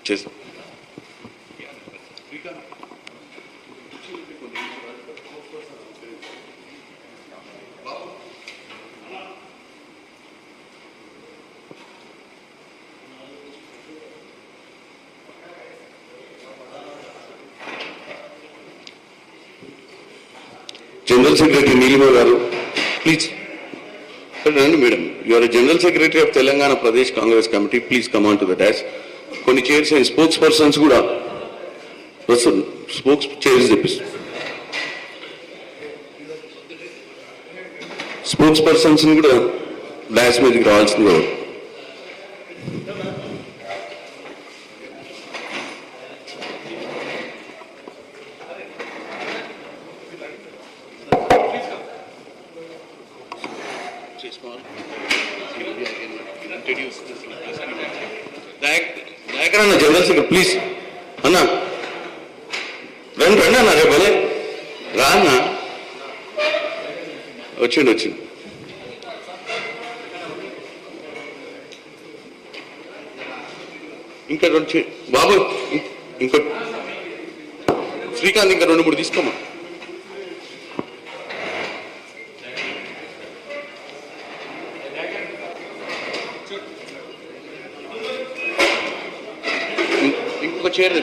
చేస్తాం. General Secretary Neelima garu, please. Madam, you are a General Secretary of Telangana Pradesh Congress Committee. Please come on to the desk. Konni chairs and spokespersons kuda. Spokes chairs తెప్పిస్తారు. Spokespersons కూడా dash మీదకి రావాల్సింది. దయకరన్న general secretary please అన్న రండి అన్న రేపు భలే రా అన్న వచ్చిండు ఇంకా రెండు బాబు ఇంకో శ్రీకాంత్ ఇంకా 2-3 తీసుకోమా. ఇంకొక chair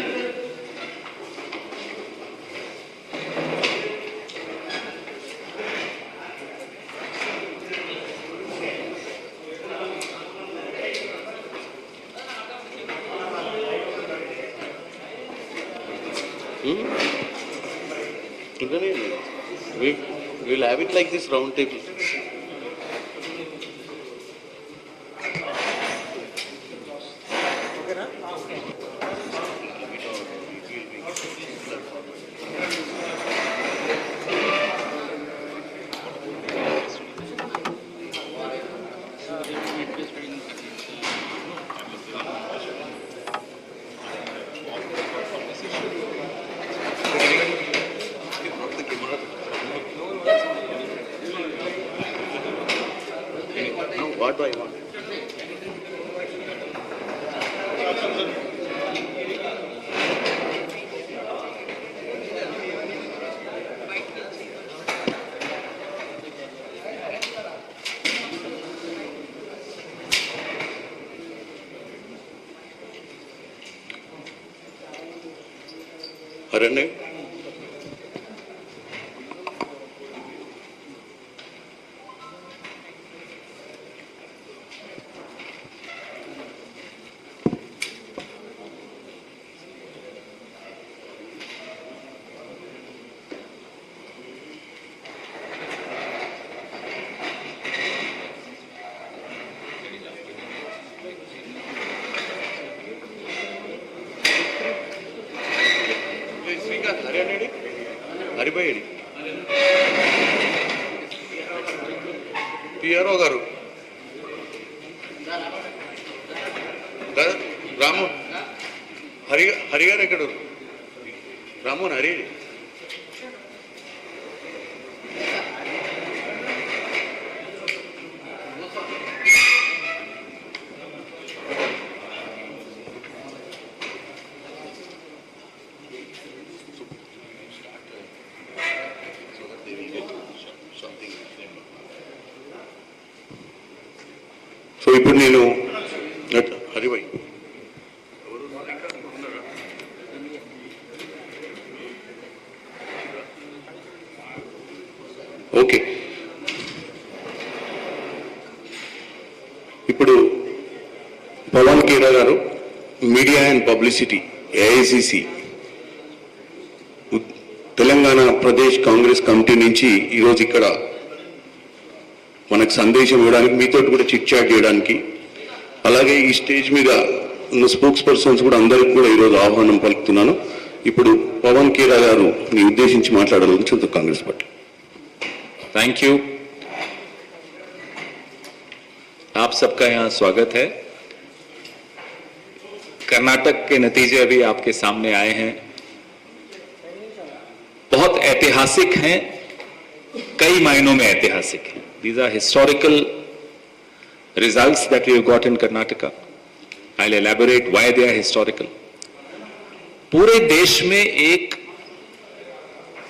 we'll have it like this round table. What do I want? Aranya? హరిభయ్యడి పిఆర్ఓ గారు రాము హరి గారు ఎక్కడ రామోహన్ హరి సో ఇప్పుడు నేను హరిభాయ్ ఓకే ఇప్పుడు పవన్ ఖేరా గారు media and publicity AICC Telangana Pradesh Congress committee నుంచి ఈరోజు ఇక్కడ మనకు సందేశం ఇవ్వడానికి మీతో కూడా చిట్ చాట్ చేయడానికి అలాగే ఈ స్టేజ్ మీద ఉన్న స్పోక్స్ పర్సన్స్ కూడా అందరికి కూడా ఈరోజు ఆహ్వానం పలుకుతున్నాను. ఇప్పుడు పవన్ ఖేరా గారు మీ ఉద్దేశించి మాట్లాడాలని కాంగ్రెస్ పార్టీ. Thank you. आप सबका यहाँ स्वागत है. कर्नाटक के नतीजे अभी आपके सामने आए हैं, बहुत ऐतिहासिक हैं कई मायनों में ऐतिहासिक है. These are historical results that we have got in Karnataka. I'll elaborate why they are historical. पूरे देश में एक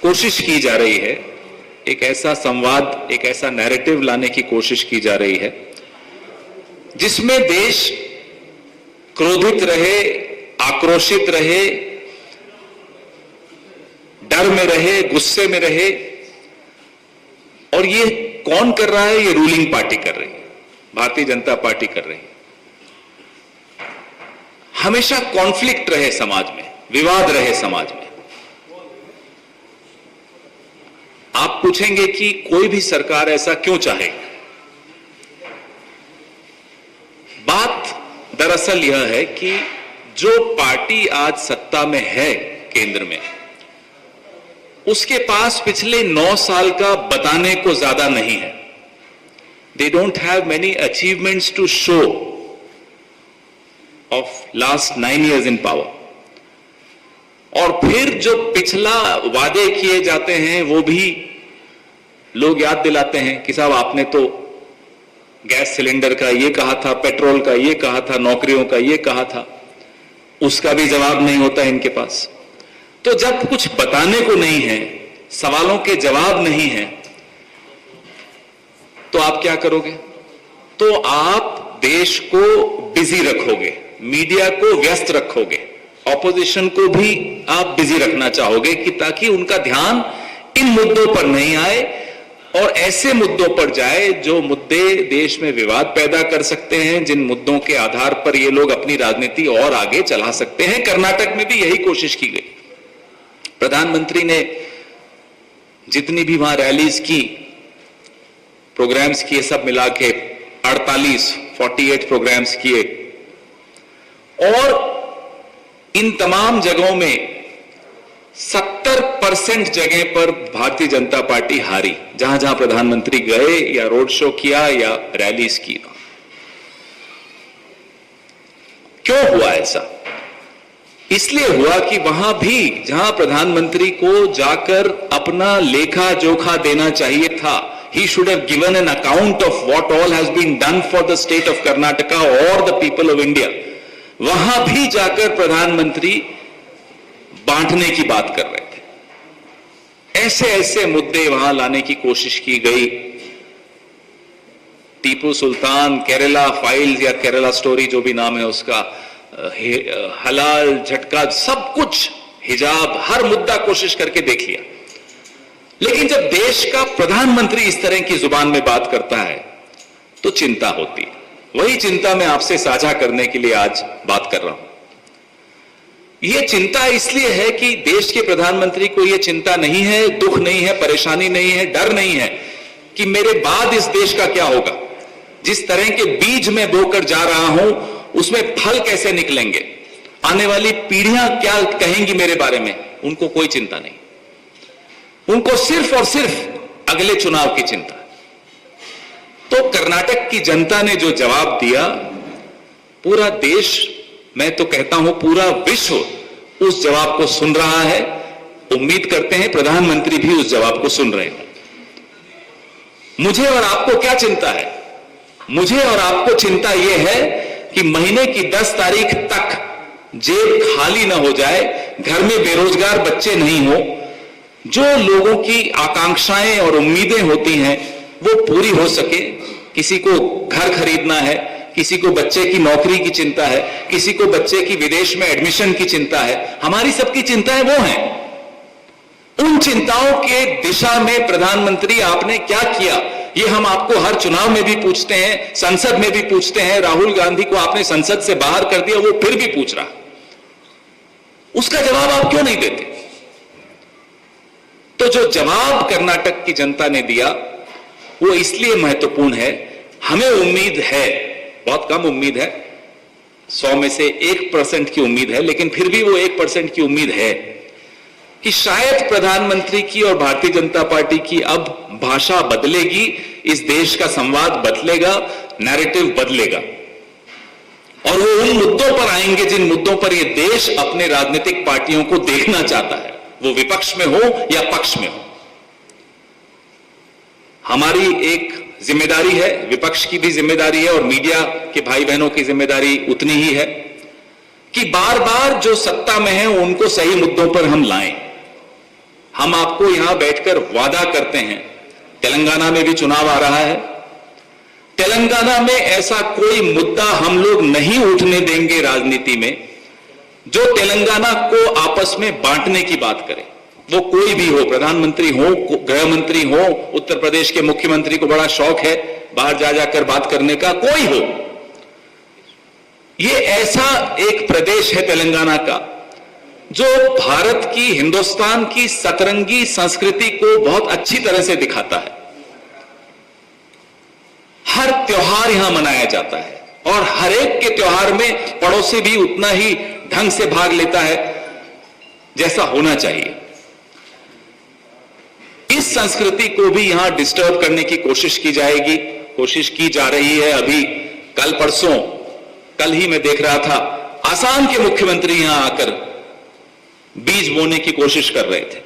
कोशिश की जा रही है, एक ऐसा संवाद, एक ऐसा नैरेटिव लाने की कोशिश की जा रही है जिसमें देश क्रोधित रहे, आक्रोशित रहे, डर में रहे, गुस्से में रहे. और ये कौन कर रहा है? ये रूलिंग पार्टी कर रही है, भारतीय जनता पार्टी कर रही है. हमेशा कॉन्फ्लिक्ट रहे समाज में, विवाद रहे समाज में. आप पूछेंगे कि कोई भी सरकार ऐसा क्यों चाहे? बात दरअसल यह है कि जो पार्टी आज सत्ता में है केंद्र में, उसके पास पिछले 9 साल का बताने को ज्यादा नहीं है. They don't have many achievements to show of last 9 years in power. और फिर जो पिछला वादे किए जाते हैं वो भी लोग याद दिलाते हैं कि साहब आपने तो गैस सिलेंडर का ये कहा था, पेट्रोल का ये कहा था, नौकरियों का ये कहा था. उसका भी जवाब नहीं होता है इनके पास. तो जब कुछ बताने को नहीं है, सवालों के जवाब नहीं है, तो आप क्या करोगे? तो आप देश को बिजी रखोगे, मीडिया को व्यस्त रखोगे, ऑपोजिशन को भी आप बिजी रखना चाहोगे कि ताकि उनका ध्यान इन मुद्दों पर नहीं आए और ऐसे मुद्दों पर जाए जो मुद्दे देश में विवाद पैदा कर सकते हैं, जिन मुद्दों के आधार पर ये लोग अपनी राजनीति और आगे चला सकते हैं. कर्नाटक में भी यही कोशिश की गई. प्रधानमंत्री ने जितनी भी वहां रैलीज की, प्रोग्राम्स किए, सब मिला के 48 प्रोग्राम्स किए. और इन तमाम जगहों में 70% जगह पर भारतीय जनता पार्टी हारी, जहां जहां प्रधानमंत्री गए या रोड शो किया या रैलीज की. क्यों हुआ ऐसा? इसलिए हुआ कि वहां भी जहां प्रधानमंत्री को जाकर अपना लेखा जोखा देना चाहिए था, he should have given an account of what all has been done for the state of Karnataka or the people of India. वहां भी जाकर प्रधानमंत्री बांटने की बात कर रहे थे. ऐसे ऐसे मुद्दे वहां लाने की कोशिश की गई. टीपू सुल्तान, केरला फाइल्स या केरला स्टोरी जो भी नाम है उसका, हलाल झटका, सब कुछ, हिजाब, हर मुद्दा कोशिश करके देख लिया. लेकिन जब देश का प्रधानमंत्री इस तरह की जुबान में बात करता है तो चिंता होती है. वही चिंता मैं आपसे साझा करने के लिए आज बात कर रहा हूं. यह चिंता इसलिए है कि देश के प्रधानमंत्री को यह चिंता नहीं है, दुख नहीं है, परेशानी नहीं है, डर नहीं है कि मेरे बाद इस देश का क्या होगा. जिस तरह के बीज मैं बोकर जा रहा हूं उसमें फल कैसे निकलेंगे, आने वाली पीढ़ियां क्या कहेंगी मेरे बारे में, उनको कोई चिंता नहीं. उनको सिर्फ और सिर्फ अगले चुनाव की चिंता. तो कर्नाटक की जनता ने जो जवाब दिया, पूरा देश, मैं तो कहता हूं पूरा विश्व उस जवाब को सुन रहा है. उम्मीद करते हैं प्रधानमंत्री भी उस जवाब को सुन रहे हैं. मुझे और आपको क्या चिंता है? मुझे और आपको चिंता यह है कि महीने की 10 तारीख तक जेब खाली ना हो जाए, घर में बेरोजगार बच्चे नहीं हो, जो लोगों की आकांक्षाएं और उम्मीदें होती हैं वो पूरी हो सके. किसी को घर खरीदना है, किसी को बच्चे की नौकरी की चिंता है, किसी को बच्चे की विदेश में एडमिशन की चिंता है. हमारी सबकी चिंताएं वो हैं. उन चिंताओं के दिशा में प्रधानमंत्री आपने क्या किया, ये हम आपको हर चुनाव में भी पूछते हैं, संसद में भी पूछते हैं. राहुल गांधी को आपने संसद से बाहर कर दिया, वो फिर भी पूछ रहा. उसका जवाब आप क्यों नहीं देते? तो जो जवाब कर्नाटक की जनता ने दिया वो इसलिए महत्वपूर्ण है. हमें उम्मीद है, बहुत कम उम्मीद है, 100 में से 1% की उम्मीद है, लेकिन फिर भी वो 1% की उम्मीद है कि शायद प्रधानमंत्री की और भारतीय जनता पार्टी की अब भाषा बदलेगी, इस देश का संवाद बदलेगा, नैरेटिव बदलेगा और वो उन मुद्दों पर आएंगे जिन मुद्दों पर ये देश अपने राजनीतिक पार्टियों को देखना चाहता है, वो विपक्ष में हो या पक्ष में हो. हमारी एक जिम्मेदारी है, विपक्ष की भी जिम्मेदारी है और मीडिया के भाई बहनों की जिम्मेदारी उतनी ही है कि बार बार जो सत्ता में है उनको सही मुद्दों पर हम लाएं। हम आपको यहां बैठकर वादा करते हैं, तेलंगाना में भी चुनाव आ रहा है, तेलंगाना में ऐसा कोई मुद्दा हम लोग नहीं उठने देंगे राजनीति में जो तेलंगाना को आपस में बांटने की बात करे। वो कोई भी हो, प्रधानमंत्री हो, गृह मंत्री हो, उत्तर प्रदेश के मुख्यमंत्री को बड़ा शौक है बाहर जा जाकर बात करने का, कोई हो। ये ऐसा एक प्रदेश है तेलंगाना का जो भारत की, हिंदुस्तान की सतरंगी संस्कृति को बहुत अच्छी तरह से दिखाता है। हर त्योहार यहां मनाया जाता है और हर एक के त्योहार में पड़ोसी भी उतना ही ढंग से भाग लेता है जैसा होना चाहिए। इस संस्कृति को भी यहां डिस्टर्ब करने की कोशिश की जाएगी, कोशिश की जा रही है। अभी कल परसों, कल ही मैं देख रहा था, आसाम के मुख्यमंत्री यहां आकर बीज बोने की कोशिश कर रहे थे।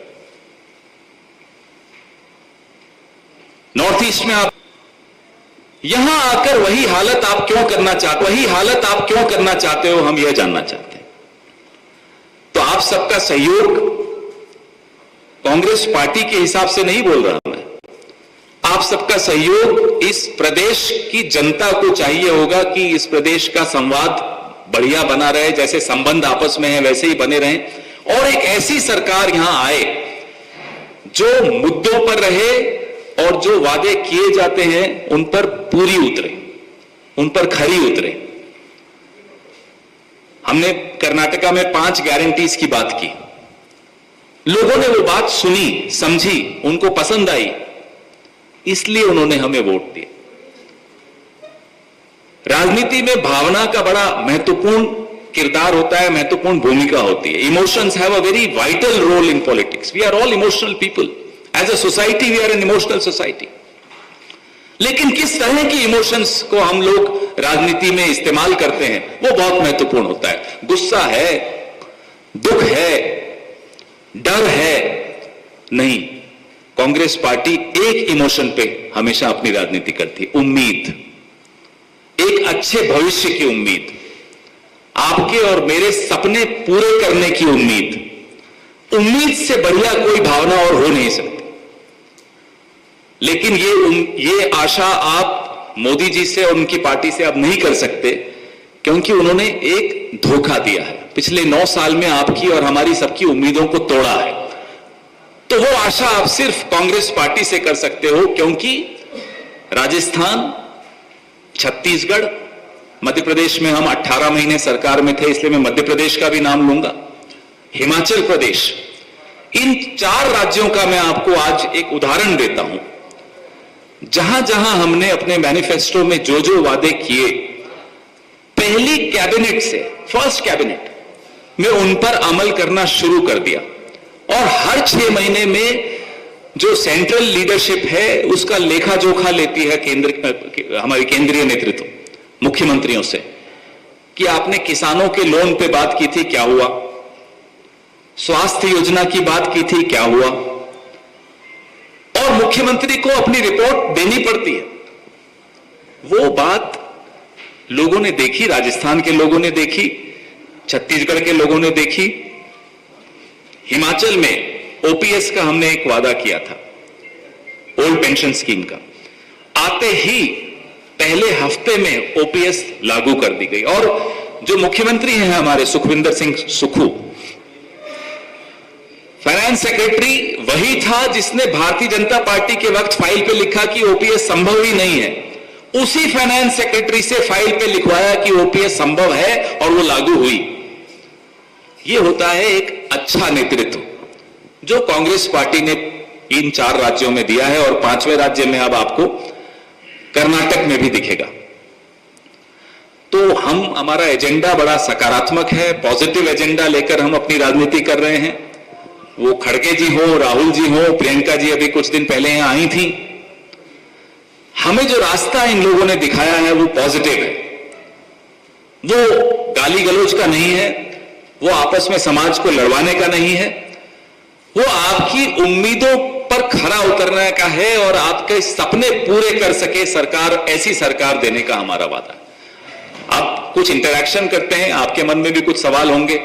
नॉर्थ ईस्ट में आप यहां आकर वही हालत आप क्यों करना चाहते हो, हम यह जानना चाहते हैं। तो आप सबका सहयोग, कांग्रेस पार्टी के हिसाब से नहीं बोल रहा मैं, आप सबका सहयोग इस प्रदेश की जनता को चाहिए होगा कि इस प्रदेश का संवाद बढ़िया बना रहे, जैसे संबंध आपस में है वैसे ही बने रहें और एक ऐसी सरकार यहां आए जो मुद्दों पर रहे और जो वादे किए जाते हैं उन पर पूरी उतरे, उन पर खरी उतरे। हमने कर्नाटका में 5 गारंटीज की बात की, लोगों ने वो बात सुनी, समझी, उनको पसंद आई, इसलिए उन्होंने हमें वोट दिया। राजनीति में भावना का बड़ा महत्वपूर्ण किरदार होता है, महत्वपूर्ण भूमिका होती है। Emotions have a very vital role in politics. We are all emotional people. As a society we are an emotional society. लेकिन किस तरह की इमोशंस को हम लोग राजनीति में इस्तेमाल करते हैं वो बहुत महत्वपूर्ण होता है। गुस्सा है, दुख है, डर है, नहीं। कांग्रेस पार्टी एक इमोशन पे हमेशा अपनी राजनीति करती है, उम्मीद, एक अच्छे भविष्य की उम्मीद, आपके और मेरे सपने पूरे करने की उम्मीद। उम्मीद से बढ़िया कोई भावना और हो नहीं सकती। लेकिन ये आशा आप मोदी जी से और उनकी पार्टी से आप नहीं कर सकते, क्योंकि उन्होंने एक धोखा दिया है। पिछले 9 साल में आपकी और हमारी सबकी उम्मीदों को तोड़ा है। तो वो आशा आप सिर्फ कांग्रेस पार्टी से कर सकते हो, क्योंकि राजस्थान, छत्तीसगढ़, मध्य प्रदेश में हम 18 महीने सरकार में थे, इसलिए मैं मध्य प्रदेश का भी नाम लूंगा, हिमाचल प्रदेश, इन 4 राज्यों का मैं आपको आज एक उदाहरण देता हूं। जहां जहां हमने अपने मैनिफेस्टो में जो जो वादे किए, पहली कैबिनेट से, फर्स्ट कैबिनेट में उन पर अमल करना शुरू कर दिया और हर 6 महीने में जो सेंट्रल लीडरशिप है उसका लेखा जोखा लेती है हमारी केंद्रीय नेतृत्व मुख्यमंत्रियों से कि आपने किसानों के लोन पे बात की थी, क्या हुआ? स्वास्थ्य योजना की बात की थी, क्या हुआ? और मुख्यमंत्री को अपनी रिपोर्ट देनी पड़ती है। वो बात लोगों ने देखी, राजस्थान के लोगों ने देखी, छत्तीसगढ़ के लोगों ने देखी। हिमाचल में ओपीएस का हमने एक वादा किया था, ओल्ड पेंशन स्कीम का, आते ही पहले हफ्ते में ओपीएस लागू कर दी गई। और जो मुख्यमंत्री हैं हमारे सुखविंदर सिंह सुक्खू, फाइनेंस सेक्रेटरी वही था जिसने भारतीय जनता पार्टी के वक्त फाइल पे लिखा कि ओपीएस संभव ही नहीं है। उसी फाइनेंस सेक्रेटरी से फाइल पे लिखवाया कि ओपीएस संभव है और वो लागू हुई। ये होता है एक अच्छा नेतृत्व जो कांग्रेस पार्टी ने इन 4 राज्यों में दिया है और 5वें राज्य में अब आपको कर्नाटक में भी दिखेगा। तो हमारा एजेंडा बड़ा सकारात्मक है, पॉजिटिव एजेंडा लेकर हम अपनी राजनीति कर रहे हैं। वो खड़गे जी हो, राहुल जी हो, प्रियंका जी अभी कुछ दिन पहले यहां आई थी। हमें जो रास्ता इन लोगों ने दिखाया है वो पॉजिटिव है, वो गाली गलौज का नहीं है, वो आपस में समाज को लड़वाने का नहीं है, वो आपकी उम्मीदों पर खरा उतरने का है और आपके सपने पूरे कर सके सरकार, ऐसी सरकार देने का हमारा वादा है। आप कुछ इंटरैक्शन करते हैं, आपके मन में भी कुछ सवाल होंगे,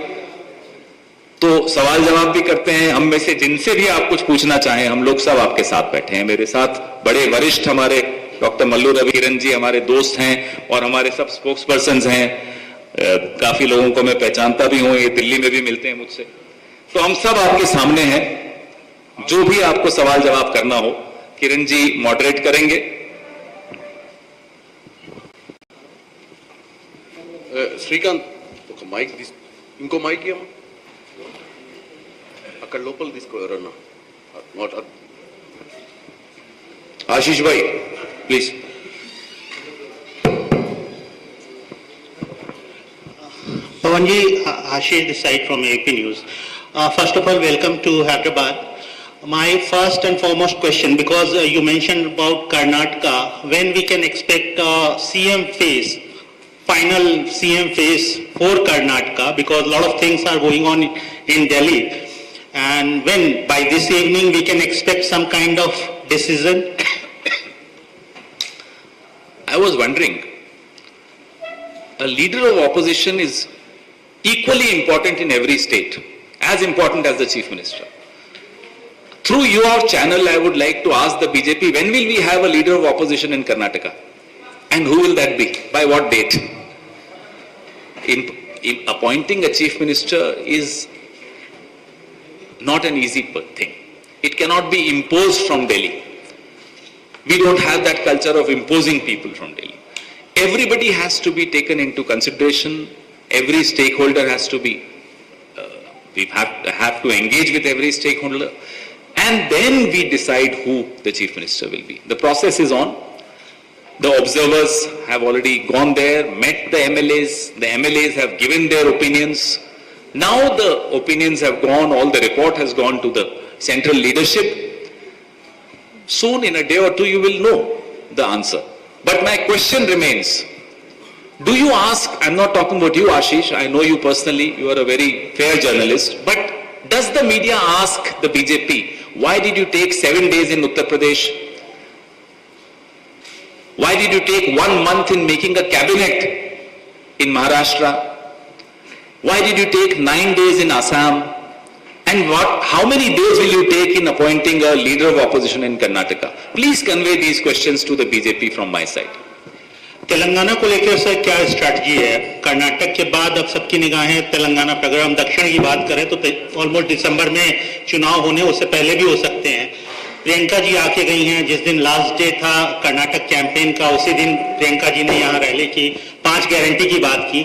तो सवाल जवाब भी करते हैं। हम में से जिनसे भी आप कुछ पूछना चाहें, हम लोग सब आपके साथ बैठे हैं। मेरे साथ बड़े वरिष्ठ हमारे डॉक्टर मल्लू रवि किरण जी हमारे दोस्त हैं और हमारे सब स्पोक्स पर्सन हैं। काफी लोगों को मैं पहचानता भी हूं, ये दिल्ली में भी मिलते हैं मुझसे। तो हम सब आपके सामने हैं। जो भी आपको सवाल जवाब करना हो, किरण जी मॉडरेट करेंगे। శ్రీకాంత్ ఒక మైక్ ఇంకో మైక్ ఏమో అక్కడ లోపల తీసుకో ఎవరన్నా ఆశీష్ భాయ్ please. Pawanji, Ashish this side from AP News. First of all, welcome to Hyderabad. My first and foremost question, because you mentioned about Karnataka, when we can expect CM phase, final CM phase for Karnataka, because a lot of things are going on in Delhi, and when by this evening we can expect some kind of decision? I was wondering, a leader of opposition is equally important in every state, as important as the chief minister. Through your channel, I would like to ask the BJP, when will we have a leader of opposition in Karnataka? And who will that be? By what date? In appointing a chief minister is not an easy thing. It cannot be imposed from Delhi. We don't have that culture of imposing people from Delhi. Everybody has to be taken into consideration. Every stakeholder has to be, we have to engage with every stakeholder, and then we decide who the chief minister will be. The process is on. The observers have already gone there, met the MLAs. The MLAs have given their opinions. Now the opinions have gone, all the report has gone to the central leadership. Soon, in a day or two, you will know the answer. But my question remains, do you ask, I'm not talking about you, Ashish, I know you personally, you are a very fair journalist, but does the media ask the BJP, why did you take 7 days in Uttar Pradesh? Why did you take 1 month in making a cabinet in Maharashtra? Why did you take 9 days in Assam? And how many days will you take in appointing a leader of opposition in Karnataka? Please convey these questions to the BJP from my side. Telangana को लेकर sir क्या strategy है? कर्नाटक के बाद अब सबकी निगाहें तेलंगाना पर। अगर हम दक्षिण की बात करें तो ऑलमोस्ट दिसंबर में चुनाव होने, उससे पहले भी हो सकते हैं। प्रियंका जी आके गई हैं, जिस दिन लास्ट डे था कर्नाटक कैंपेन का, उसी दिन प्रियंका जी ने यहाँ रैली की, 5 गारंटी की बात की।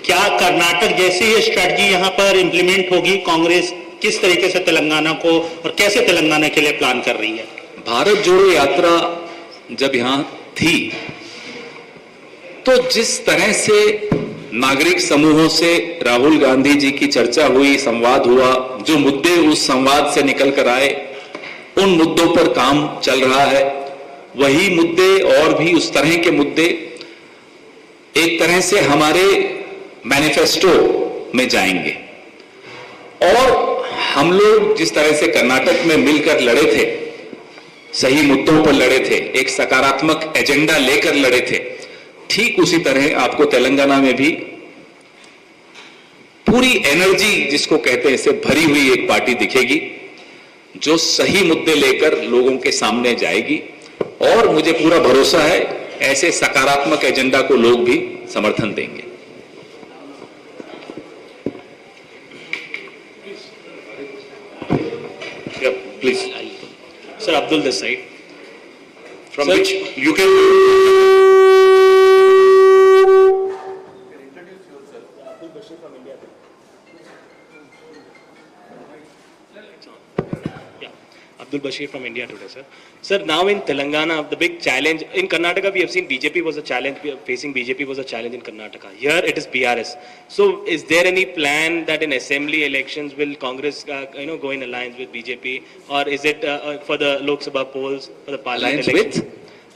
क्या कर्नाटक जैसी ये स्ट्रैटेजी यहाँ पर इम्प्लीमेंट होगी? कांग्रेस किस तरीके से तेलंगाना को और कैसे तेलंगाना के लिए प्लान कर रही है? भारत जोड़ो यात्रा जब यहाँ थी, तो जिस तरह से नागरिक समूहों से राहुल गांधी जी की चर्चा हुई, संवाद हुआ, जो मुद्दे उस संवाद से निकल कर आए, उन मुद्दों पर काम चल रहा है। वही मुद्दे और भी उस तरह के मुद्दे एक तरह से हमारे मैनिफेस्टो में जाएंगे। और हम लोग जिस तरह से कर्नाटक में मिलकर लड़े थे, सही मुद्दों पर लड़े थे, एक सकारात्मक एजेंडा लेकर लड़े थे, ठीक उसी तरह आपको तेलंगाना में भी पूरी एनर्जी जिसको कहते हैं से भरी हुई एक पार्टी दिखेगी, जो सही मुद्दे लेकर लोगों के सामने जाएगी। और मुझे पूरा भरोसा है ऐसे सकारात्मक एजेंडा को लोग भी समर्थन देंगे। Please sir, Abdul this side From which you can Abdul Bashir from India Today, sir. Sir, now in Telangana, the big challenge in Karnataka, we have seen BJP was a challenge. Facing BJP was a challenge in Karnataka. Here it is BRS. So, is there any plan that in assembly elections will Congress, go in alliance with BJP, or is it for the Lok Sabha polls for the parliament Alliance elections?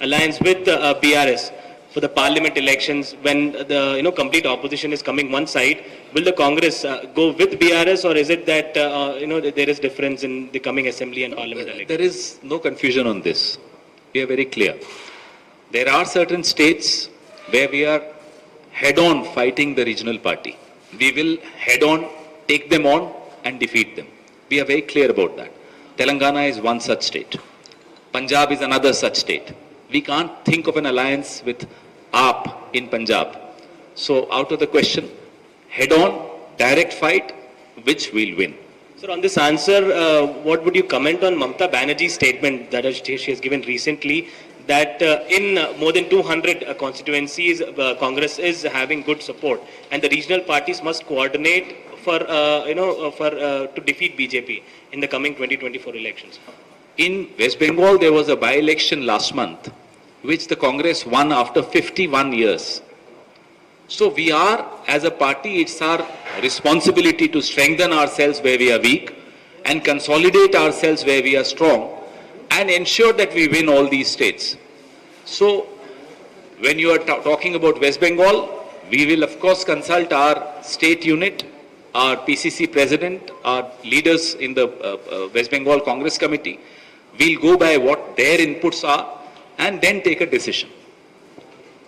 Alliance with BRS. for the parliament elections when the complete opposition is coming one side? Will the Congress go with BRS, or is it that there is difference in the coming assembly and parliament elections? There is no confusion on this. We are very clear. There are certain states where we are head-on fighting the regional party. We will head-on take them on and defeat them. We are very clear about that. Telangana is one such state. Punjab is another such state. We can't think of an alliance with AAP in Punjab. So out of the question, head-on, direct fight, which we'll win. Sir, on this answer, what would you comment on Mamata Banerjee's statement that she has given recently, that in more than 200 constituencies, Congress is having good support, and the regional parties must coordinate to defeat BJP in the coming 2024 elections? In West Bengal, there was a by-election last month, which the Congress won after 51 years. So we are, as a party, it's our responsibility to strengthen ourselves where we are weak and consolidate ourselves where we are strong and ensure that we win all these states. So when you are talking about West Bengal, we will of course consult our state unit, our PCC president, our leaders in the West Bengal Congress Committee. We'll go by what their inputs are and then take a decision.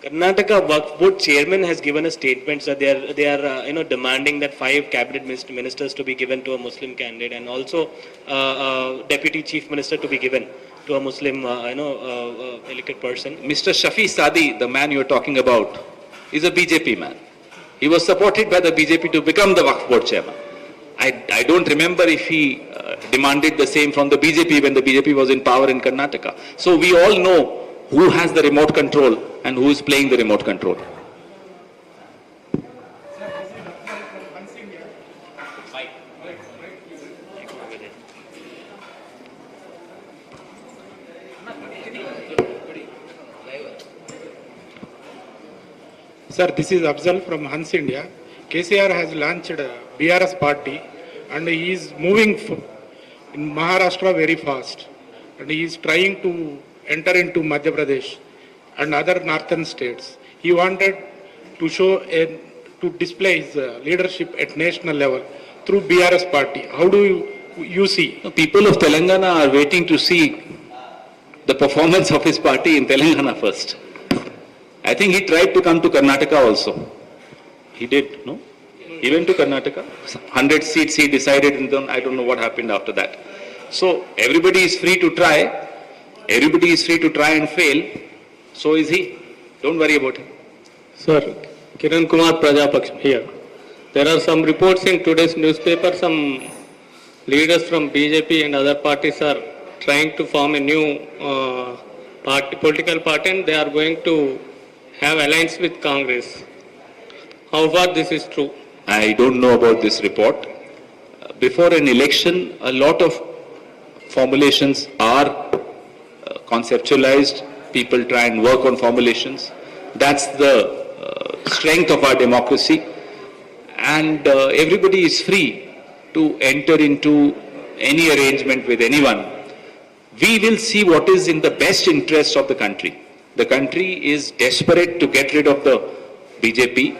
Karnataka Waqf Board chairman has given a statement that they are demanding that 5 cabinet ministers to be given to a Muslim candidate, and also deputy chief minister to be given to a Muslim elected person. Mr. Shafi Sadi, the man you are talking about, is a BJP man. He was supported by the BJP to become the Waqf Board chairman. I don't remember if he demanded the same from the BJP when the BJP was in power in Karnataka. So we all know who has the remote control and who is playing the remote control. Sir, this is Afzal from Hans India. KCR has launched a BRS party and he is moving in Maharashtra very fast, and he is trying to enter into Madhya Pradesh and other northern states. He wanted to to display his leadership at national level through BRS party. How do you see? The people of Telangana are waiting to see the performance of his party in Telangana first. I think he tried to come to Karnataka also. He did, no? He went to Karnataka. 100 seats he decided, and then I don't know what happened after that. So everybody is free to try. Everybody is free to try and fail. So is he. Don't worry about him. Sir, Kiran Kumar Prajapaksh here. There are some reports in today's newspaper, some leaders from BJP and other parties are trying to form a new political party, and they are going to have alliance with Congress. How far this is true? I don't know about this report. Before an election, a lot of formulations are conceptualized. People try and work on formulations. That's the strength of our democracy. And everybody is free to enter into any arrangement with anyone. We will see what is in the best interest of the country. The country is desperate to get rid of the BJP.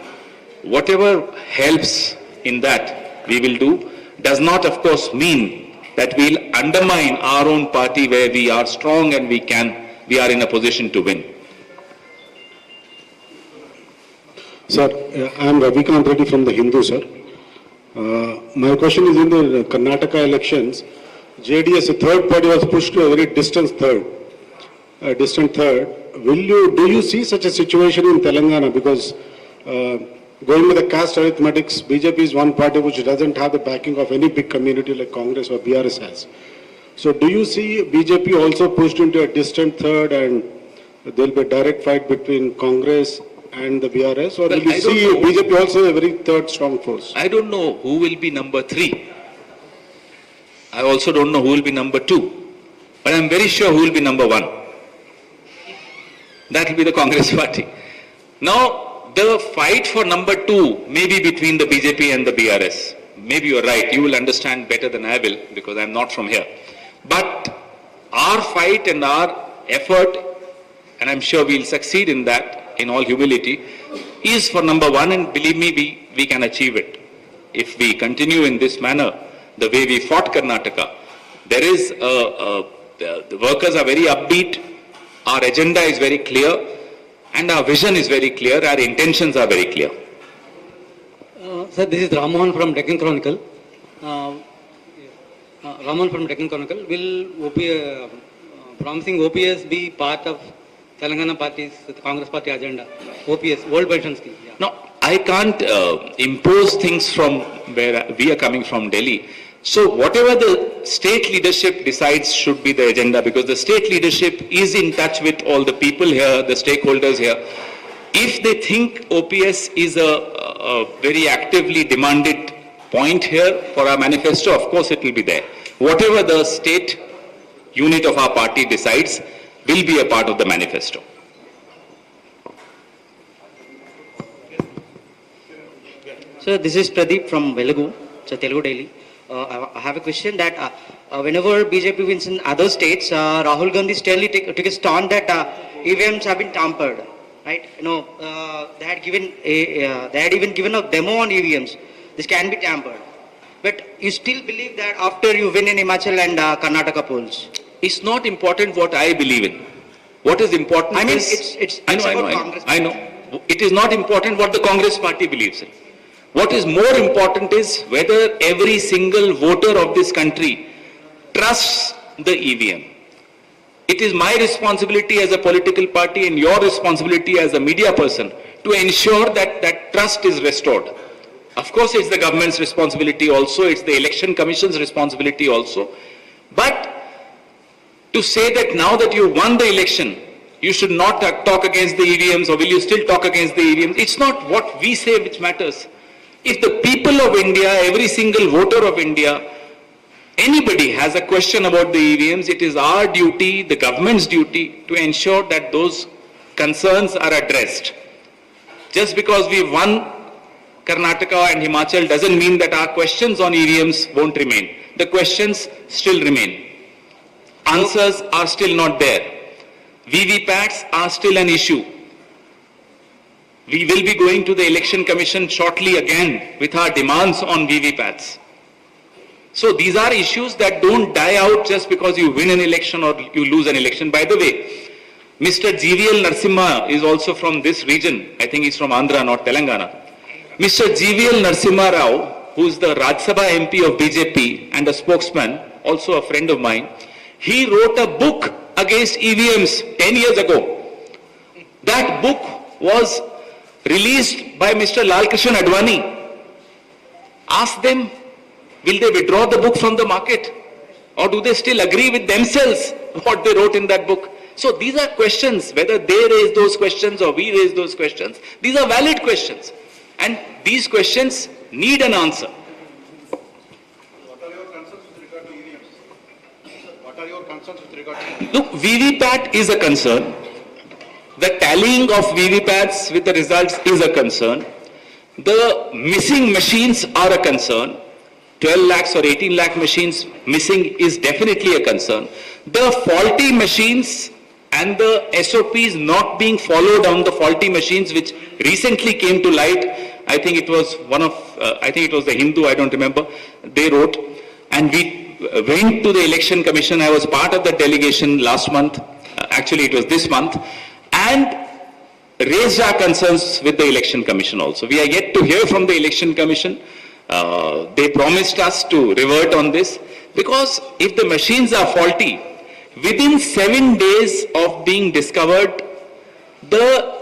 Whatever helps in that, we will do. Does not, of course, mean that we'll undermine our own party where we are strong and we are in a position to win. Sir, I am Ravikant Reddy from the Hindu, sir. My question is, in the Karnataka elections, JDS, a third party, was pushed to a very distant third. Do you see such a situation in Telangana? Because going with the caste arithmetics, BJP is one party which doesn't have the backing of any big community like Congress or BRS has. So do you see BJP also pushed into a distant third, and there will be a direct fight between Congress and the BRS, or will you see BJP also a very third strong force? I don't know who will be number 3. I also don't know who will be number 2. But I'm very sure who will be number 1. That will be the Congress party. Now, the fight for number 2 may be between the BJP and the BRS. Maybe you're right. You will understand better than I will, because I'm not from here. But our fight and our effort, and I'm sure we'll succeed in that, in all humility, is for number one, and believe me, we can achieve it. If we continue in this manner, the way we fought Karnataka, there is the workers are very upbeat, our agenda is very clear, and our vision is very clear, our intentions are very clear. Sir, this is Ramohan from Deccan Chronicle. Ramohan from Deccan Chronicle. Will promising OPS be part of Telangana Party's Congress Party agenda? OPS, World Pension Scheme. Yeah. No, I can't impose things from where we are coming from, Delhi. So whatever the state leadership decides should be the agenda, because the state leadership is in touch with all the people here, the stakeholders here. If they think OPS is a very actively demanded point here for our manifesto, of course it will be there. Whatever the state unit of our party decides will be a part of the manifesto. So this is Pradeep from Velugu, it's a Telugu Daily. I have a question that whenever BJP wins in other states, Rahul Gandhi still took a stand that EVMs have been tampered, right? You know, they had even given a demo on EVMs. This can be tampered, but you still believe that after you win in Himachal and Karnataka polls? It's not important what I believe in. What is important? I mean, is, it's about Congress. I know. It is not important what the Congress party believes in. What is more important is whether every single voter of this country trusts the EVM. It is my responsibility as a political party and your responsibility as a media person to ensure that that trust is restored. Of course, it's the government's responsibility also, it's the Election Commission's responsibility also. But to say that now that you won the election, you should not talk against the EVMs, or will you still talk against the EVMs? It's not what we say which matters. If the people of India, every single voter of India, anybody has a question about the EVMs, it is our duty, the government's duty, to ensure that those concerns are addressed. Just because we won Karnataka and Himachal doesn't mean that our questions on EVMs won't remain. The questions still remain. Answers are still not there. VVPATs are still an issue. We will be going to the Election Commission shortly again with our demands on VVPATs. So these are issues that don't die out just because you win an election or you lose an election. By the way, Mr. GVL Narasimha is also from this region. I think he's from Andhra, not Telangana. Mr. GVL Narasimha Rao, who's the Rajya Sabha MP of BJP and a spokesman, also a friend of mine, he wrote a book against EVMs 10 years ago. That book was released by Mr. Lal Krishna Advani. Ask them, will they withdraw the book from the market? Or do they still agree with themselves what they wrote in that book? So these are questions, whether they raise those questions or we raise those questions, these are valid questions. And these questions need an answer. What are your concerns with regard to EVMs? What are your concerns with regard to EVMs? Look, VVPAT is a concern. The tallying of VVPATs with the results is a concern. The missing machines are a concern. 12 lakhs or 18 lakh machines missing is definitely a concern. The faulty machines and the SOPs not being followed on the faulty machines, which recently came to light. I think it was the Hindu, I don't remember, they wrote. And we went to the Election Commission. I was part of the delegation last month. Actually, it was this month. And raised our concerns with the Election Commission also. We are yet to hear from the Election Commission. They promised us to revert on this, because if the machines are faulty, within 7 days of being discovered, the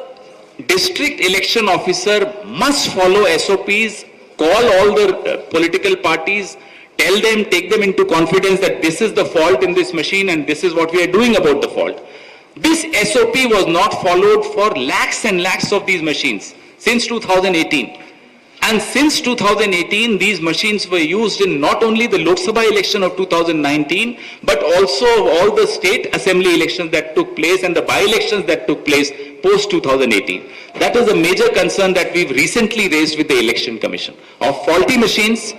district election officer must follow SOPs, call all the political parties, tell them, take them into confidence that this is the fault in this machine and this is what we are doing about the fault. This SOP was not followed for lakhs and lakhs of these machines since 2018. And since 2018, these machines were used in not only the Lok Sabha election of 2019, but also all the state assembly elections that took place and the by-elections that took place post 2018. That is a major concern that we've recently raised with the Election Commission, of faulty machines,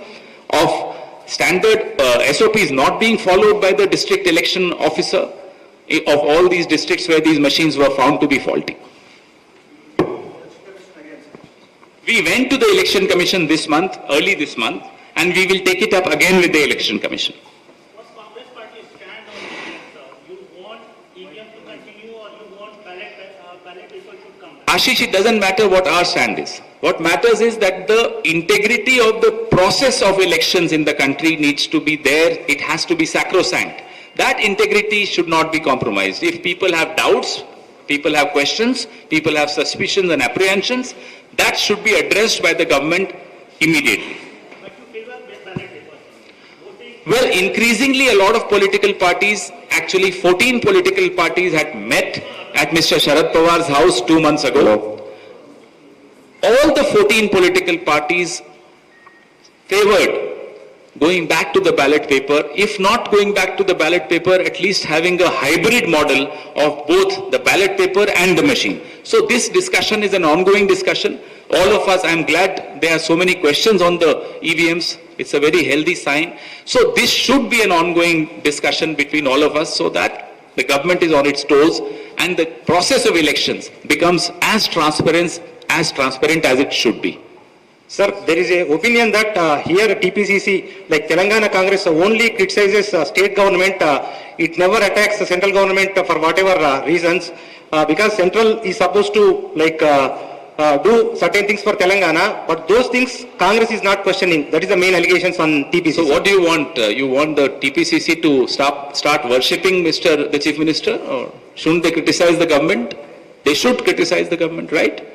of standard SOPs not being followed by the district election officer of all these districts where these machines were found to be faulty. We went to the Election Commission this month, early this month, and we will take it up again with the Election Commission. What's Congress Party stand on this? You want EVM to continue or you want ballot paper should come back? Ashish, it doesn't matter what our stand is. What matters is that the integrity of the process of elections in the country needs to be there. It has to be sacrosanct. That integrity should not be compromised. If people have doubts, people have questions, people have suspicions and apprehensions, that should be addressed by the government immediately. But you favor ballot paper. Well, increasingly a lot of political parties, actually 14 political parties had met at Mr. Sharad Pawar's house 2 months ago. All the 14 political parties favored going back to the ballot paper. If not going back to the ballot paper, at least having a hybrid model of both the ballot paper and the machine. So this discussion is an ongoing discussion. All of us, I'm glad there are so many questions on the EVMs. It's a very healthy sign. So this should be an ongoing discussion between all of us so that the government is on its toes and the process of elections becomes as transparent as it should be. Sir, there is an opinion that here TPCC, like Telangana Congress, only criticizes state government. It never attacks the central government for whatever reasons, because central is supposed to do certain things for Telangana, but those things Congress is not questioning. That is the main allegations on TPCC. So what do you want? You want the TPCC to start worshipping the Chief Minister? Or shouldn't they criticize the government? They should criticize the government, right?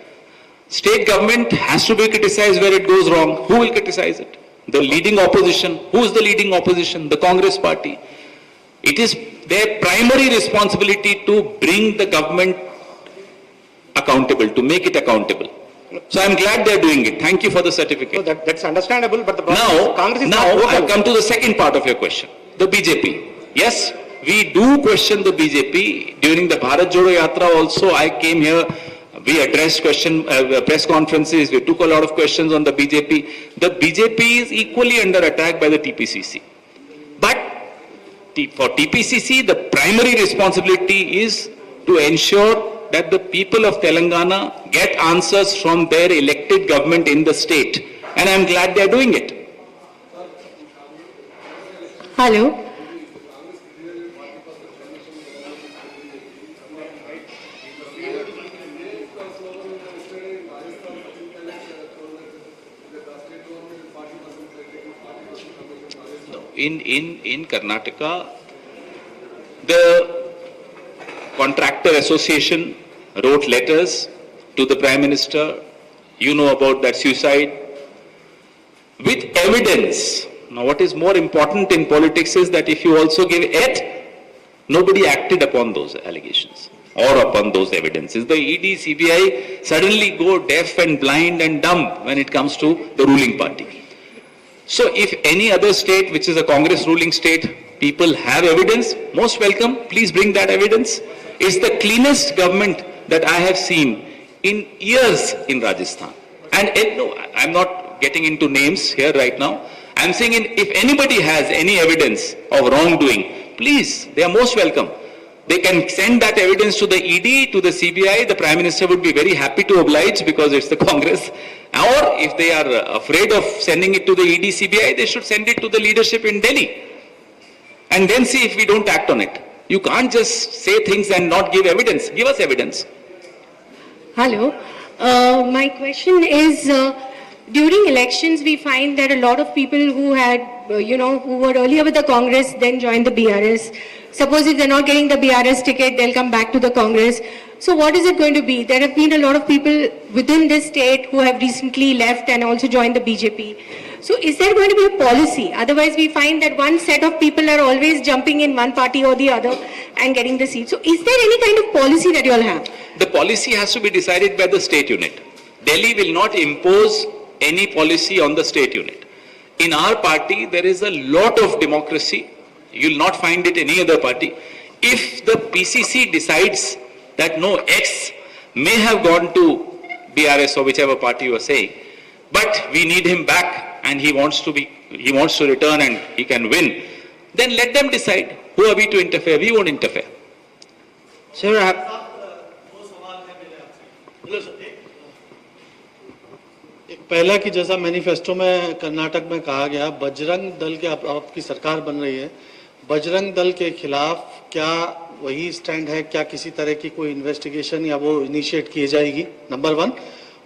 State government has to be criticized where it goes wrong. Who will criticize it? The leading opposition. Who is the leading opposition? The Congress party. It is their primary responsibility to bring the government accountable, to make it accountable. So I'm glad they're doing it. Thank you for the certificate. So that's understandable, but the Congress is now not I'll come to the second part of your question. The BJP. Yes, we do question the BJP. During the Bharat Jodo Yatra also, I came here. We addressed press conferences, we took a lot of questions on the BJP. The BJP is equally under attack by the TPCC. But for TPCC, the primary responsibility is to ensure that the people of Telangana get answers from their elected government in the state. And I'm glad they're doing it. Hello. In Karnataka, the Contractor Association wrote letters to the Prime Minister. You know about that suicide. With evidence. Now what is more important in politics is that if you also give it, nobody acted upon those allegations or upon those evidences. The ED, CBI suddenly go deaf and blind and dumb when it comes to the ruling party. So if any other state, which is a Congress ruling state, people have evidence, most welcome, please bring that evidence. It's the cleanest government that I have seen in years in Rajasthan. And no, I'm not getting into names here right now. I'm saying if anybody has any evidence of wrongdoing, please, they are most welcome. They can send that evidence to the ED, to the CBI. The Prime Minister would be very happy to oblige because it's the Congress. Or if they are afraid of sending it to the ED, CBI, they should send it to the leadership in Delhi. And then see if we don't act on it. You can't just say things and not give evidence. Give us evidence. Hello. My question is, during elections, we find that a lot of people who had, who were earlier with the Congress, then joined the BRS. Suppose if they're not getting the BRS ticket, they'll come back to the Congress. So what is it going to be? There have been a lot of people within this state who have recently left and also joined the BJP. So is there going to be a policy? Otherwise, we find that one set of people are always jumping in one party or the other and getting the seat. So is there any kind of policy that you all have? The policy has to be decided by the state unit. Delhi will not impose any policy on the state unit. In our party, there is a lot of democracy. You will not find it in any other party. If the PCC decides that no, X may have gone to BRS or whichever party you are saying, but we need him back and he wants to return and he can win, then let them decide. Who are we to interfere? We won't interfere. Sir, पहला कि जैसा manifesto में कर्नाटक में कहा गया, बजरंग दल के आपकी सरकार बन रही है, बजरंग दल के खिलाफ क्या वही स्टैंड है? क्या किसी तरह की कोई इन्वेस्टिगेशन या वो इनिशिएट की जाएगी? नंबर 1।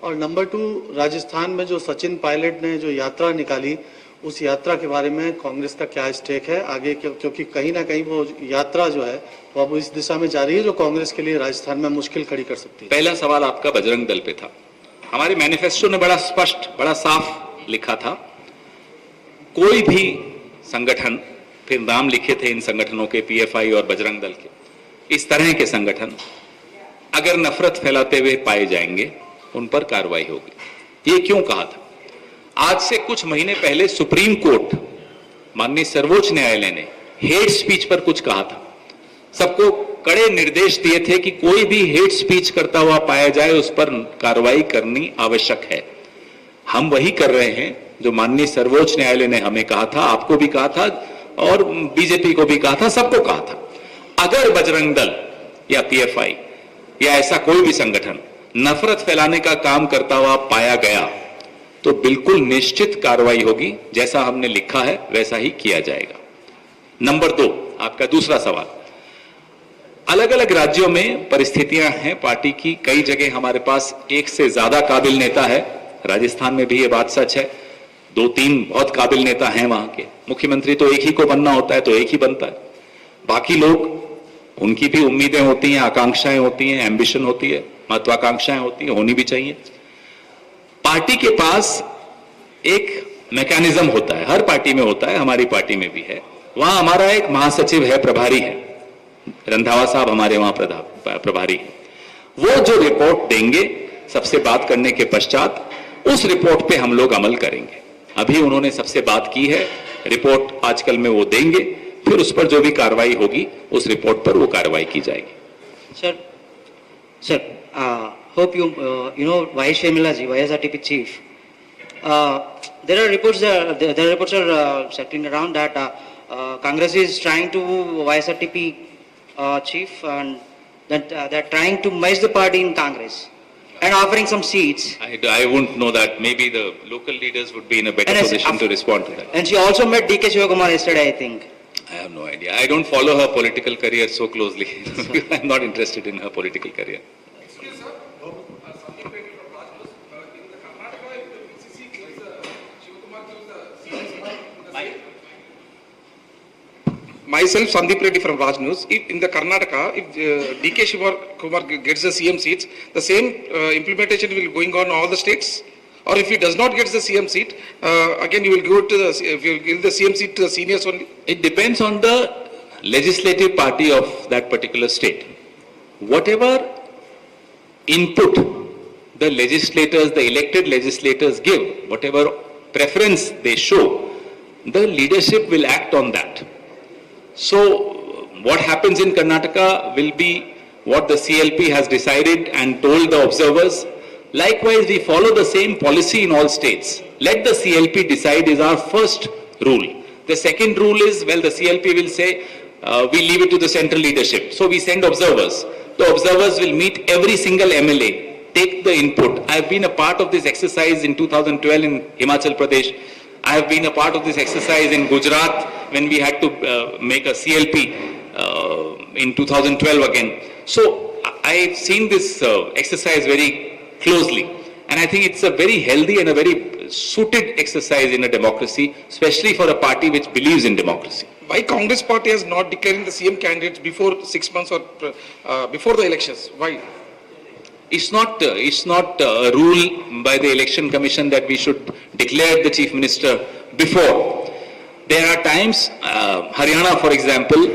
और नंबर 2, राजस्थान में जो सचिन पायलट ने जो यात्रा निकाली, उस यात्रा के बारे में कांग्रेस का क्या स्टेक है आगे? क्योंकि कहीं ना कहीं वो यात्रा जो है वो अब इस दिशा में जा रही है जो कांग्रेस के लिए राजस्थान में मुश्किल खड़ी कर सकती है। पहला सवाल आपका बजरंग दल पे था। हमारे मैनिफेस्टो ने बड़ा स्पष्ट, बड़ा साफ लिखा था, कोई भी संगठन, फिर नाम लिखे थे इन संगठनों के, पीएफआई और बजरंग दल के, इस तरह के संगठन अगर नफरत फैलाते हुए पाए जाएंगे उन पर कार्रवाई होगी। ये क्यों कहा था? आज से कुछ महीने पहले सुप्रीम कोर्ट, माननीय सर्वोच्च न्यायालय ने हेट स्पीच पर कुछ कहा था। सबको कड़े निर्देश दिए थे कि कोई भी हेट स्पीच करता हुआ पाया जाए उस पर कार्रवाई करनी आवश्यक है। हम वही कर रहे हैं जो माननीय सर्वोच्च न्यायालय ने हमें कहा था, आपको भी कहा था और बीजेपी को भी कहा था, सबको कहा था। अगर बजरंग दल या पीएफआई या ऐसा कोई भी संगठन नफरत फैलाने का काम करता हुआ पाया गया तो बिल्कुल निश्चित कार्रवाई होगी। जैसा हमने लिखा है वैसा ही किया जाएगा। नंबर 2, आपका दूसरा सवाल, अलग अलग राज्यों में परिस्थितियां हैं पार्टी की। कई जगह हमारे पास एक से ज्यादा काबिल नेता है। राजस्थान में भी ये बात सच है, 2-3 बहुत काबिल नेता हैं वहां के। मुख्यमंत्री तो एक ही को बनना होता है तो एक ही बनता है। बाकी लोग, उनकी भी उम्मीदें होती हैं, आकांक्षाएं होती हैं, एम्बिशन होती है, महत्वाकांक्षाएं होती है, होनी भी चाहिए। पार्टी के पास एक मैकेनिज्म होता है, हर पार्टी में होता है, हमारी पार्टी में भी है। वहां हमारा एक महासचिव है, प्रभारी है, रंधावा साहब हमारे वहां प्रभारी है। वो जो रिपोर्ट देंगे, सबसे बात करने के पश्चात उस रिपोर्ट पे हम लोग अमल करेंगे। अभी उन्होंने सबसे बात की है, रिपोर्ट आजकल में वो देंगे, फिर उस पर जो भी कार्रवाई होगी उस रिपोर्ट पर वो कार्रवाई की जाएगी। Sir, hope you know Vahesh Shemila ji, YSRTP chief. There are reports are circling around that Congress is trying to YSRTP chief, and that they're trying to merge the party in Congress and offering some seats. I wouldn't know that. Maybe the local leaders would be in a better position to respond to that. And she also met DK Shivakumar yesterday, I think. I have no idea. I don't follow her political career so closely. I'm not interested in her political career. Myself, Sandeep Reddy from Raj News. If in the Karnataka, if DK Shivakumar gets the CM seats, the same implementation will going on all the states. Or if he does not get the CM seat, again you will go to if you give the CM seat to the seniors only. It depends on the legislative party of that particular state. Whatever input the legislators, the elected legislators give, whatever preference they show, the leadership will act on that. So what happens in Karnataka will be what the CLP has decided and told the observers. Likewise, we follow the same policy in all states. Let the CLP decide is our first rule. The second rule is, well, the CLP will say, we leave it to the central leadership. So we send observers. The observers will meet every single MLA, take the input. I have been a part of this exercise in 2012 in Himachal Pradesh. I have been a part of this exercise in Gujarat when we had to make a CLP in 2012 again. So I've seen this exercise very closely, and I think it's a very healthy and a very suited exercise in a democracy, especially for a party which believes in democracy. Why Congress party has not declaring the CM candidates before 6 months or before the elections? Why? It's not a rule by the Election Commission that we should declare the Chief Minister before. There are times, Haryana for example,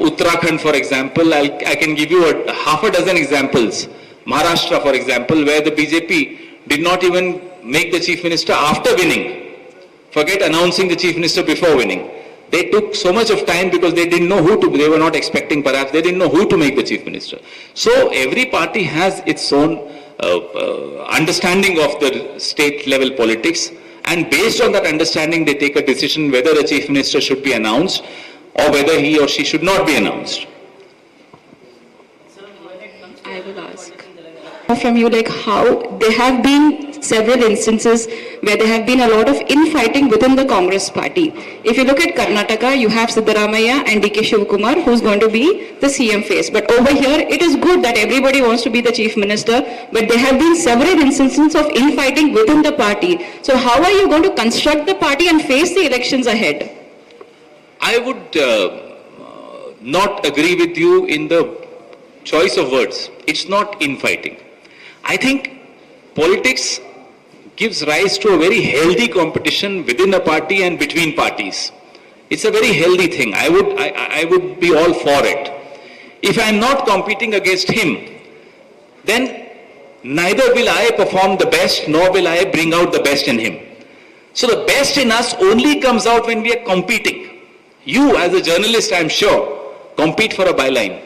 Uttarakhand for example, I can give you half a dozen examples. Maharashtra for example, where the BJP did not even make the Chief Minister after winning. Forget announcing the Chief Minister before winning. They took so much of time because they didn't know they were not expecting, perhaps they didn't know who to make the Chief Minister. So every party has its own understanding of the state level politics, and based on that understanding they take a decision whether a Chief Minister should be announced or whether he or she should not be announced. I will ask. from you, like how there have been several instances where there have been a lot of infighting within the Congress party. If you look at Karnataka, you have Siddaramaiah and DK Shivakumar, who's going to be the CM face. But over here, it is good that everybody wants to be the chief minister, but there have been several instances of infighting within the party. So how are you going to construct the party and face the elections ahead? I would not agree with you in the choice of words. It's not infighting. I think politics gives rise to a very healthy competition within a party and between parties. It's a very healthy thing. I would be all for it. If I am not competing against him, then neither will I perform the best, nor will I bring out the best in him. So the best in us only comes out when we are competing. You as a journalist, I am sure, compete for a byline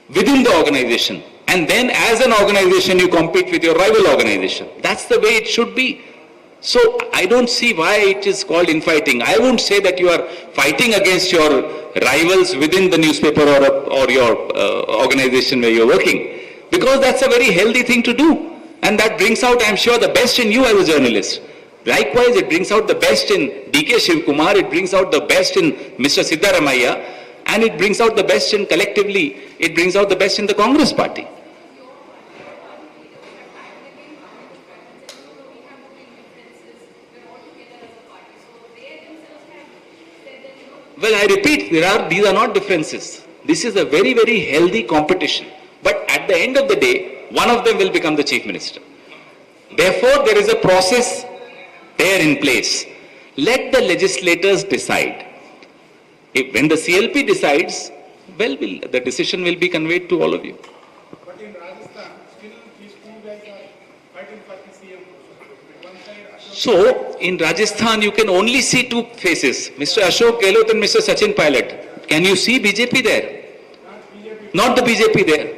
within the organization. And then as an organization, you compete with your rival organization. That's the way it should be. So I don't see why it is called infighting. I won't say that you are fighting against your rivals within the newspaper or your organization where you're working. Because that's a very healthy thing to do. And that brings out, I'm sure, the best in you as a journalist. Likewise, it brings out the best in DK Shivakumar, it brings out the best in Mr. Siddaramaiah, and it brings out the best in, collectively, it brings out the best in the Congress party. Well, I repeat, these are not differences. This is a very, very healthy competition. But at the end of the day, one of them will become the chief minister. Therefore, there is a process there in place. Let the legislators decide. When the CLP decides, well, the decision will be conveyed to all of you. But in Rajasthan, still these two guys are fighting for the CM. One side, So, in Rajasthan, you can only see two faces, Mr. Ashok Gehlot and Mr. Sachin Pilot. Can you see BJP there? Not the BJP there.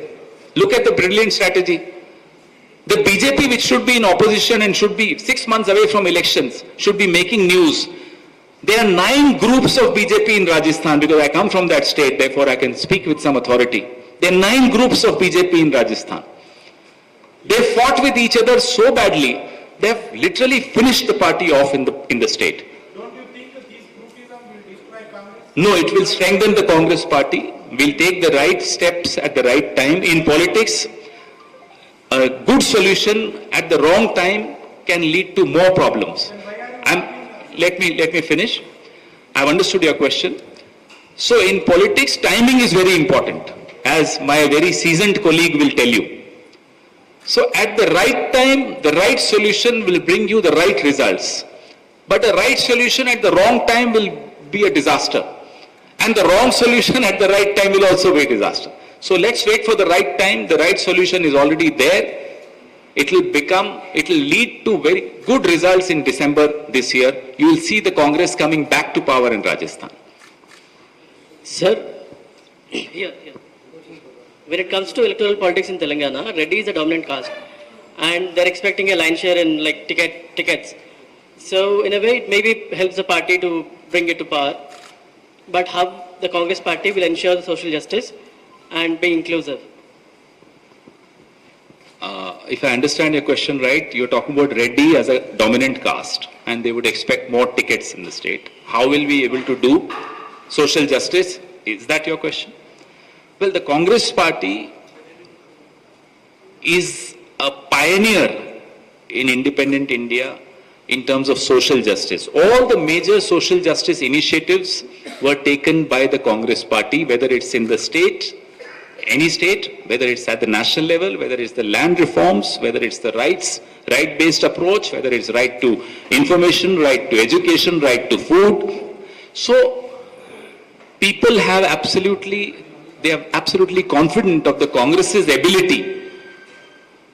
Look at the brilliant strategy. The BJP, which should be in opposition and should be 6 months away from elections, should be making news. There are 9 groups of BJP in Rajasthan, because I come from that state, therefore I can speak with some authority. There are 9 groups of BJP in Rajasthan. They fought with each other so badly, they have literally finished the party off in the state. Don't you think that these groupism will destroy Congress? No, it will strengthen the Congress party. We'll take the right steps at the right time. In politics, a good solution at the wrong time can lead to more problems. Let me finish. I've understood your question. So in politics, timing is very important, as my very seasoned colleague will tell you. So at the right time, the right solution will bring you the right results. But the right solution at the wrong time will be a disaster. And the wrong solution at the right time will also be a disaster. So let's wait for the right time. The right solution is already there. It will lead to very good results in December this year. You will see the Congress coming back to power in Rajasthan. Sir, when it comes to electoral politics in Telangana, Reddy is a dominant caste, and they're expecting a line share in like tickets. So in a way, it maybe helps the party to bring it to power. But how the Congress party will ensure the social justice and be inclusive? If I understand your question right, you're talking about Reddy as a dominant caste, and they would expect more tickets in the state. How will we be able to do social justice? Is that your question? Well, the Congress party is a pioneer in independent India in terms of social justice. All the major social justice initiatives were taken by the Congress party, whether it's in the state, any state, whether it's at the national level, whether it's the land reforms, whether it's the right-based approach, whether it's right to information, right to education, right to food. So people have they are absolutely confident of the Congress's ability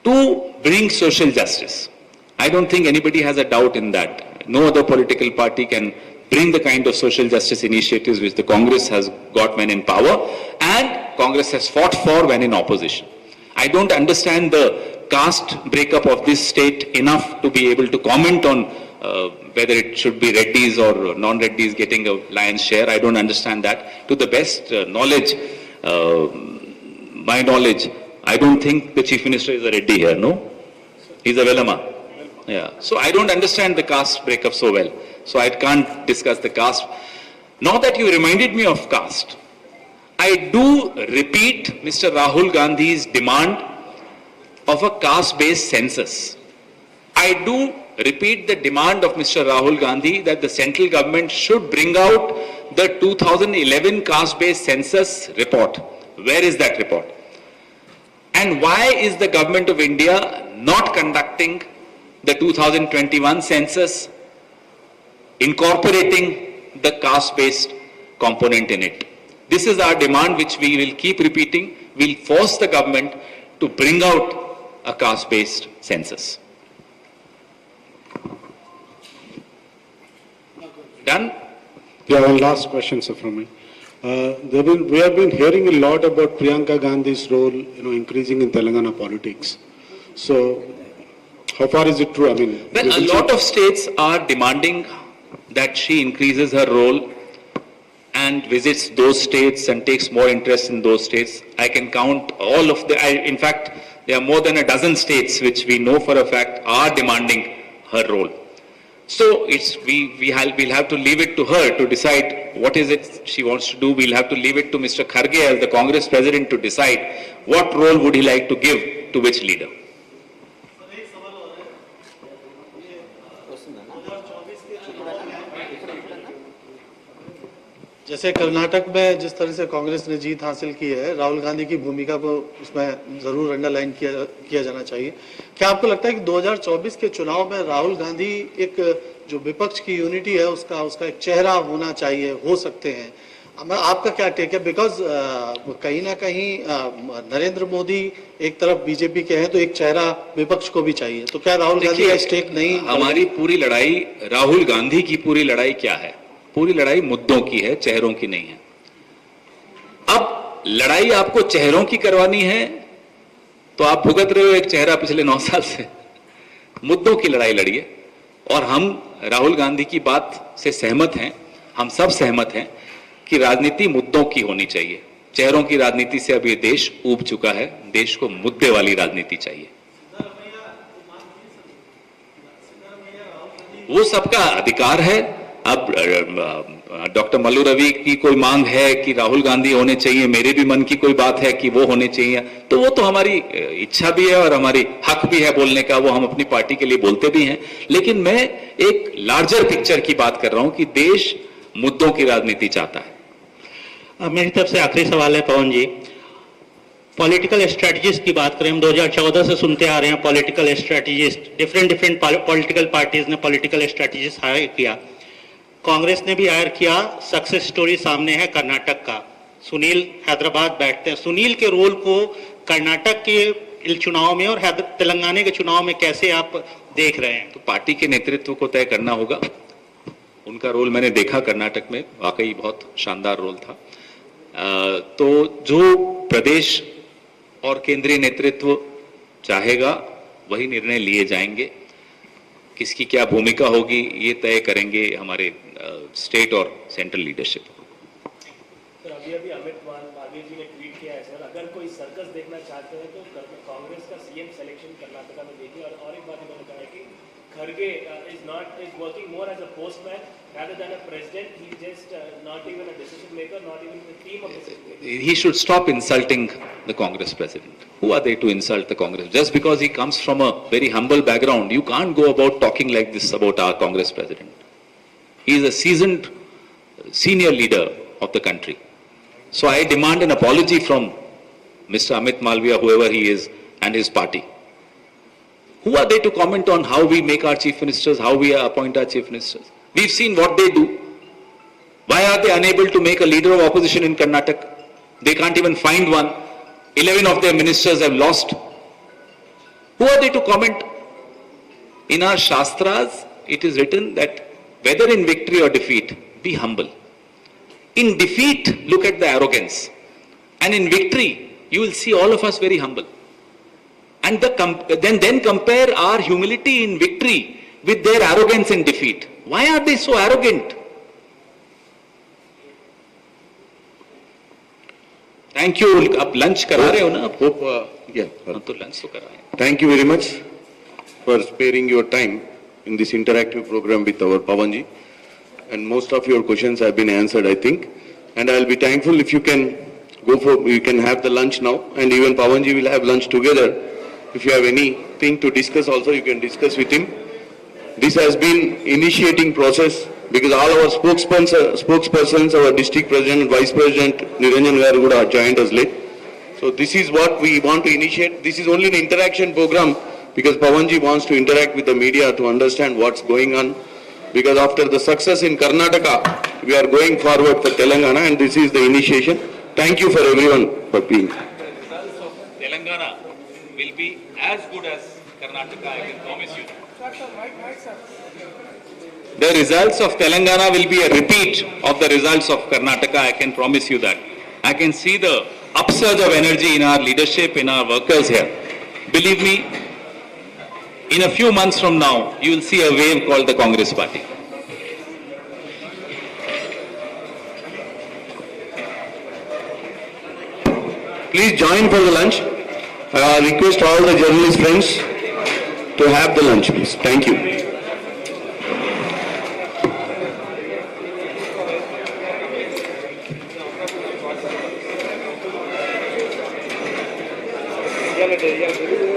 to bring social justice. I don't think anybody has a doubt in that. No other political party can bring the kind of social justice initiatives which the Congress has got when in power and Congress has fought for when in opposition. I don't understand the caste breakup of this state enough to be able to comment on whether it should be Reddys or non-Reddys getting a lion's share. I don't understand that. To the best knowledge, my knowledge, I don't think the Chief Minister is a Reddy here, no? He's a Velama. Yeah. So I don't understand the caste breakup so well. So I can't discuss the caste. Now that you reminded me of caste, I do repeat Mr. Rahul Gandhi's demand of a caste-based census. I do repeat the demand of Mr. Rahul Gandhi that the central government should bring out the 2011 caste-based census report. Where is that report? And why is the government of India not conducting the 2021 census, incorporating the caste-based component in it? This is our demand, which we will keep repeating. We'll force the government to bring out a caste-based census. Done? Yeah, one last question, sir, from me. We have been hearing a lot about Priyanka Gandhi's role, increasing in Telangana politics. So, how far is it true? I mean, well, a lot of states are demanding that she increases her role and visits those states and takes more interest in those states. I can count all of in fact, there are more than a dozen states which we know for a fact are demanding her role. So we'll have to leave it to her to decide what is it she wants to do. We'll have to leave it to Mr. Kharge as the Congress president to decide what role would he like to give to which leader. जैसे कर्नाटक में जिस तरह से कांग्रेस ने जीत हासिल की है, राहुल गांधी की भूमिका को उसमें जरूर अंडरलाइन किया जाना चाहिए। क्या आपको लगता है कि 2024 के चुनाव में राहुल गांधी एक जो विपक्ष की यूनिटी है उसका एक चेहरा होना चाहिए, हो सकते हैं? आपका क्या टेक है? बिकॉज कहीं ना कहीं नरेंद्र मोदी एक तरफ बीजेपी के हैं, तो एक चेहरा विपक्ष को भी चाहिए। तो क्या राहुल गांधी का स्टेक नहीं? हमारी पूरी लड़ाई, राहुल गांधी की पूरी लड़ाई क्या है? पूरी लड़ाई मुद्दों की है, चेहरों की नहीं है। अब लड़ाई आपको चेहरों की करवानी है तो आप भुगत रहे हो एक चेहरा पिछले 9 साल से। मुद्दों की लड़ाई लड़िए। और हम राहुल गांधी की बात से सहमत हैं, हम सब सहमत हैं कि राजनीति मुद्दों की होनी चाहिए। चेहरों की राजनीति से अब ये देश ऊब चुका है, देश को मुद्दे वाली राजनीति चाहिए। वो सबका अधिकार है। अब डॉक्टर मल्लू रवि की कोई मांग है कि राहुल गांधी होने चाहिए, मेरे भी मन की कोई बात है कि वो होने चाहिए, तो वो तो हमारी इच्छा भी है और हमारी हक भी है बोलने का, वो हम अपनी पार्टी के लिए बोलते भी हैं। लेकिन मैं एक लार्जर पिक्चर की बात कर रहा हूं कि देश मुद्दों की राजनीति चाहता है। मेरी तरफ से आखिरी सवाल है पवन जी, पॉलिटिकल स्ट्रेटजिस्ट की बात करें, हम 2014 से सुनते आ रहे हैं political strategist, different political parties ने पॉलिटिकल स्ट्रेटजिस्ट हायर किया, कांग्रेस ने भी हायर किया। सक्सेस स्टोरी सामने है कर्नाटक का, सुनील हैदराबाद बैठते हैं। सुनील के रोल को कर्नाटक के चुनाव में और तेलंगाना के चुनाव में कैसे आप देख रहे हैं? तो पार्टी के नेतृत्व को तय करना होगा। उनका रोल मैंने देखा कर्नाटक में, वाकई बहुत शानदार रोल था। तो जो प्रदेश और केंद्रीय नेतृत्व चाहेगा वही निर्णय लिए जाएंगे। किसकी क्या भूमिका होगी ये तय करेंगे हमारे स्टेट और सेंट्रल लीडरशिप। सर अभी अमित मालवीय जी ने ट्वीट किया है सर, अगर कोई सर्कस देखना चाहते हैं तो कांग्रेस का सीएम सिलेक्शन कर्नाटका में देखिए। और एक बात इन्होंने कहा है कि Kharge is working more as a postman rather than a president. He's just not even a decision maker, not even the team of decision makers. He should stop insulting the Congress president. Who are they to insult the Congress? Just because he comes from a very humble background, you can't go about talking like this about our Congress president. He is a seasoned senior leader of the country. So I demand an apology from Mr. Amit Malviya, whoever he is, and his party. Who are they to comment on how we make our chief ministers, how we appoint our chief ministers? We've seen what they do. Why are they unable to make a leader of opposition in Karnataka? They can't even find one. 11 of their ministers have lost. Who are they to comment? In our Shastras, it is written that whether in victory or defeat, be humble. In defeat, look at the arrogance. And in victory, you will see all of us very humble. And then compare our humility in victory with their arrogance in defeat. Why are they so arrogant? Thank you. आप lunch करा रहे हो ना? Hope, yeah. तो lunch तो करा रहे हैं. Thank you very much for sparing your time in this interactive program with our Pawanji. And most of your questions have been answered, I think. And I'll be thankful if you can you can have the lunch now, and even Pawanji will have lunch together. If you have anything to discuss also, you can discuss with him. This has been initiating process because all our spokespersons, our district president and vice president, Niranjan Garu Kuda joined us late. So this is what we want to initiate. This is only an interaction program because Pawanji wants to interact with the media to understand what's going on. Because after the success in Karnataka, we are going forward for Telangana, and this is the initiation. Thank you for everyone for being. Telangana will be as good as Karnataka, I can promise you. The results of Telangana will be a repeat of the results of Karnataka, I can promise you that. I can see the upsurge of energy in our leadership, in our workers here. Believe me, in a few months from now, you will see a wave called the Congress Party. Please join for the lunch. Request all the journalist friends to have the lunch, please. Thank you. Yeah.